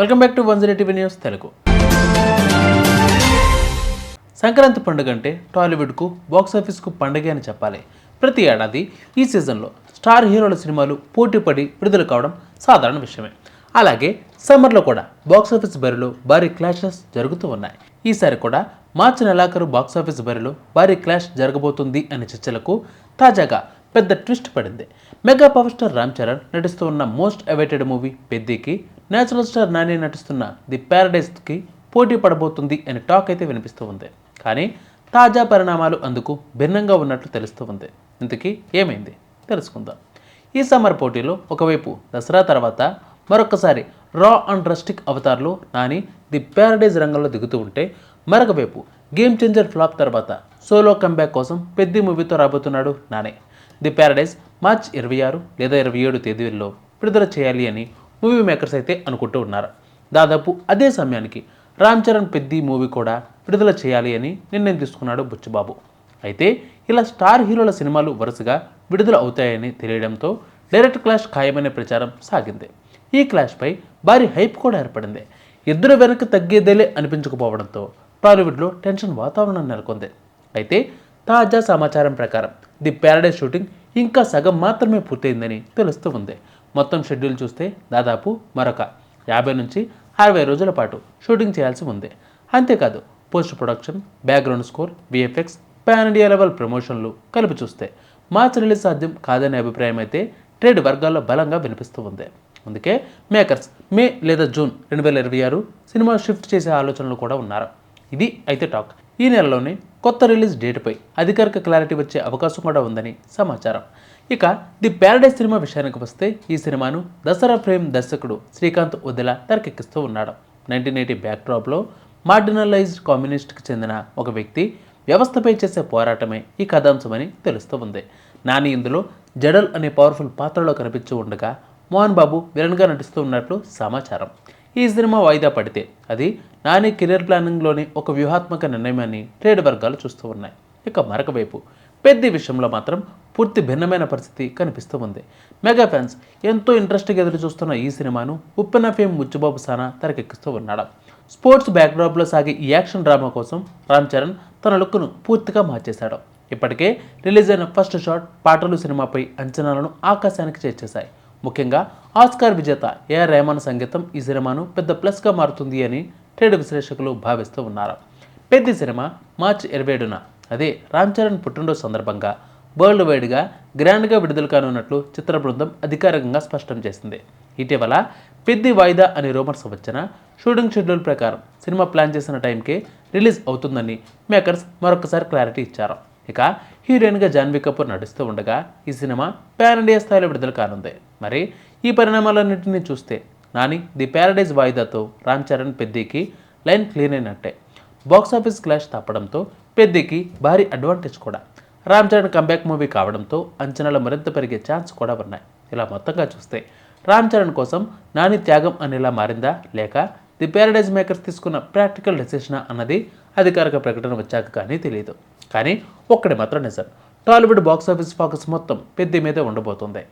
Welcome back to 1 TV news Telugu. Sankranti పండుగ అంటే టాలీవుడ్కు బాక్సాఫీస్కు పండుగ అని చెప్పాలి. ప్రతి ఏడాది ఈ సీజన్లో స్టార్ హీరోల సినిమాలు పోటీపడి విడుదల కావడం సాధారణ విషయమే. అలాగే సమ్మర్లో కూడా బాక్సాఫీస్ బరిలో భారీ క్లాషెస్ జరుగుతూ ఉన్నాయి. ఈసారి కూడా మార్చి నెలాఖరు బాక్సాఫీస్ బరిలో భారీ క్లాష్ జరగబోతుంది అనే చర్చలకు తాజాగా పెద్ద ట్విస్ట్ పడింది. Mega power star Ram Charan నటిస్తూ ఉన్న మోస్ట్ అవైటెడ్ మూవీ పెద్దికి నేచురల్ స్టార్ నాని నటిస్తున్న ది ప్యారడైజ్కి పోటీ పడబోతుంది అనే టాక్ అయితే వినిపిస్తూ ఉంది. కానీ తాజా పరిణామాలు అందుకు భిన్నంగా ఉన్నట్లు తెలుస్తూ ఉంది. ఇంతకీ ఏమైంది తెలుసుకుందాం. ఈ సమ్మర్ పోటీలో ఒకవైపు దసరా తర్వాత మరొకసారి రా అండ్ రస్టిక్ అవతార్లో నాని ది ప్యారడైజ్ రంగంలో దిగుతూ ఉంటే, మరొక వైపు గేమ్ చేంజర్ ఫ్లాప్ తర్వాత సోలో కంబ్యాక్ కోసం పెద్ద మూవీతో రాబోతున్నాడు నాని. ది ప్యారడైజ్ మార్చి 26 లేదా 27 తేదీల్లో విడుదల చేయాలి అని మూవీ మేకర్స్ అయితే అనుకుంటూ ఉన్నారు. దాదాపు అదే సమయానికి రామ్ చరణ్ పెద్ది మూవీ కూడా విడుదల చేయాలి అని నిర్ణయం తీసుకున్నాడు బుచ్చిబాబు. అయితే ఇలా స్టార్ హీరోల సినిమాలు వరుసగా విడుదల అవుతాయని తెలియడంతో డైరెక్ట్ క్లాష్ ఖాయమనే ప్రచారం సాగింది. ఈ క్లాష్పై భారీ హైప్ కూడా ఏర్పడింది. ఇద్దరు వెనక్కి తగ్గేదేలే అనిపించకపోవడంతో టాలీవుడ్లో టెన్షన్ వాతావరణం నెలకొంది. అయితే తాజా సమాచారం ప్రకారం ది ప్యారడైజ్ షూటింగ్ ఇంకా సగం మాత్రమే పూర్తయిందని తెలుస్తూ ఉంది. మొత్తం షెడ్యూల్ చూస్తే దాదాపు మరొక 50 నుంచి 60 రోజుల పాటు షూటింగ్ చేయాల్సి ఉంది. అంతేకాదు post production, background score, VFX, pan India level ప్రమోషన్లు కలిపి చూస్తే మార్చి రిలీజ్ సాధ్యం కాదనే అభిప్రాయం అయితే ట్రేడ్ వర్గాల్లో బలంగా వినిపిస్తూ ఉంది. అందుకే మేకర్స్ మే లేదా జూన్ 2026 సినిమా షిఫ్ట్ చేసే ఆలోచనలు కూడా ఉన్నారు. ఇది అయితే టాక్. ఈ నెలలోనే కొత్త రిలీజ్ డేట్పై అధికారిక క్లారిటీ వచ్చే అవకాశం కూడా ఉందని సమాచారం. ఇక ది ప్యారడైజ్ సినిమా విషయానికి వస్తే ఈ సినిమాను దసరా ఫ్రేమ్ దర్శకుడు శ్రీకాంత్ వదిలా తెరకెక్కిస్తూ ఉన్నాడు. 1980 బ్యాక్డ్రాప్లో మార్జినలైజ్డ్ కమ్యూనిస్ట్కి చెందిన ఒక వ్యక్తి వ్యవస్థపై చేసే పోరాటమే ఈ కథాంశమని తెలుస్తూ ఉంది. నాని ఇందులో జడల్ అనే పవర్ఫుల్ పాత్రలో కనిపించి ఉండగా మోహన్ బాబు విలన్గా నటిస్తూ ఉన్నట్లు సమాచారం. ఈ సినిమా వాయిదా పడితే అది నాని కెరీర్ ప్లానింగ్లోని ఒక వ్యూహాత్మక నిర్ణయమని ట్రేడ్ వర్గాలు చూస్తూ ఉన్నాయి. ఇక మరొక వైపు పెద్ద విషయంలో మాత్రం పూర్తి భిన్నమైన పరిస్థితి కనిపిస్తూ ఉంది. మెగా ఫ్యాన్స్ ఎంతో ఇంట్రెస్ట్గా ఎదురు చూస్తున్న ఈ సినిమాను ఉప్పెన ఫేమ్ బుచ్చిబాబు సానా తెరకెక్కిస్తూ ఉన్నాడు. స్పోర్ట్స్ బ్యాక్డ్రాప్లో సాగే ఈ యాక్షన్ డ్రామా కోసం రామ్ చరణ్ తన లుక్ను పూర్తిగా మార్చేశాడు. ఇప్పటికే రిలీజ్ అయిన ఫస్ట్ షాట్ పాటలు సినిమాపై అంచనాలను ఆకాశానికి చేర్చేశాయి. ముఖ్యంగా ఆస్కార్ విజేత ఏఆర్ రెహమాన్ సంగీతం ఈ సినిమాను పెద్ద ప్లస్గా మారుతుంది అని ట్రేడ్ విశ్లేషకులు భావిస్తూ ఉన్నారు. పెద్ద సినిమా మార్చి 27న అదే రామ్ చరణ్ పుట్టినరోజు సందర్భంగా వరల్డ్ వైడ్గా గ్రాండ్గా విడుదల కానున్నట్లు చిత్ర బృందం అధికారికంగా స్పష్టం చేసింది. ఇటీవల పెద్ద వాయిదా అనే రూమర్స్ వచ్చిన షూటింగ్ షెడ్యూల్ ప్రకారం సినిమా ప్లాన్ చేసిన టైంకే రిలీజ్ అవుతుందని మేకర్స్ మరొకసారి క్లారిటీ ఇచ్చారు. ఇక హీరోయిన్గా జాన్వీ కపూర్ నడుస్తూ ఉండగా ఈ సినిమా పాన్ ఇండియా స్థాయిలో విడుదల కానుంది. మరి ఈ పరిణామాలన్నింటినీ చూస్తే నాని ది ప్యారడైజ్ వాయిదాతో రామ్ చరణ్ పెద్దికి లైన్ క్లియర్ అయినట్టే. బాక్సాఫీస్ క్లాష్ తప్పడంతో పెద్దికి భారీ అడ్వాంటేజ్ కూడా. రామ్ చరణ్ కంబ్యాక్ మూవీ కావడంతో అంచనాలు మరింత పెరిగే ఛాన్స్ కూడా ఉన్నాయి. ఇలా మొత్తంగా చూస్తే రామ్ చరణ్ కోసం నాని త్యాగం అనేలా మారిందా, లేక ది ప్యారడైజ్ మేకర్స్ తీసుకున్న ప్రాక్టికల్ డెసిషన్ అన్నది అధికారిక ప్రకటన వచ్చాక కానీ తెలియదు. కానీ ఒక్కటి మాత్రం నిజం, టాలీవుడ్ బాక్సాఫీస్ ఫోకస్ మొత్తం పెద్ద మీదే ఉండబోతుంది.